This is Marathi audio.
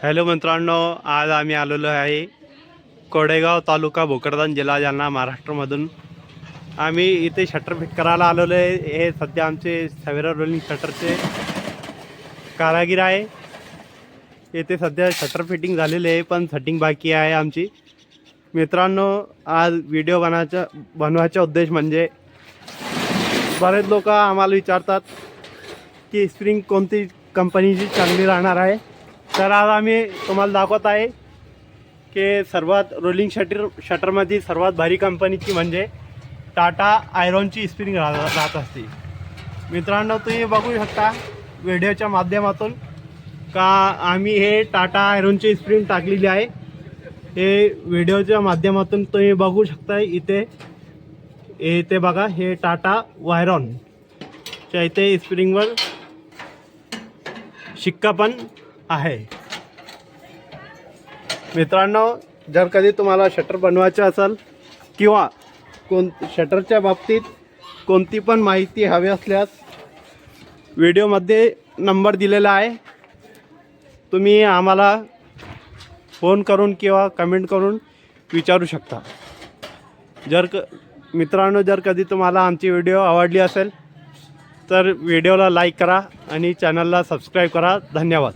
हॅलो मित्रांनो, आज आम्ही आलेलो आहे कोडेगाव तालुका भोकरदन जिल्हा जालना महाराष्ट्रामधून। आम्ही इथे शटर फिट करायला आलेलो आहे। हे सध्या आमचे सवेरा रोलिंग शटरचे कारागीर आहे। इथे सध्या शटर फिटिंग झालेले आहे, पण सेटिंग बाकी आहे आमची। मित्रांनो, आज व्हिडिओ बनवायचा उद्देश म्हणजे बरेच लोक आम्हाला विचारतात की स्प्रिंग कोणती कंपनीची चांगली राहणार आहे। तर आज आम्ही तुम्हाला दाखवत आहे की सर्वात रोलिंग शटरमध्ये सर्वात भारी कंपनीची म्हणजे टाटा आयरॉनची स्प्रिंग राहत असते। मित्रांनो, तुम्ही बघू शकता व्हिडिओच्या माध्यमातून का आम्ही हे टाटा आयरॉनची स्प्रिंग टाकलेली आहे। हे व्हिडिओच्या माध्यमातून तुम्ही बघू शकता। इथे बघा, हे टाटा वायरॉनच्या इथे स्प्रिंगवर शिक्का पण आहे। मित्रांनो, जर कधी तुम्हाला शटर बनवायचं असेल किंवा शटरच्या बाबतीत कोणती पण माहिती हवी असल्यास व्हिडिओमध्ये नंबर दिलेला आहे, तुम्ही आम्हाला फोन करून किंवा कमेंट करून विचारू शकता। मित्रांनो, जर कधी तुम्हाला आमची व्हिडिओ आवडली असेल तर व्हिडिओला लाईक करा आणि चॅनलला सबस्क्राईब करा। धन्यवाद।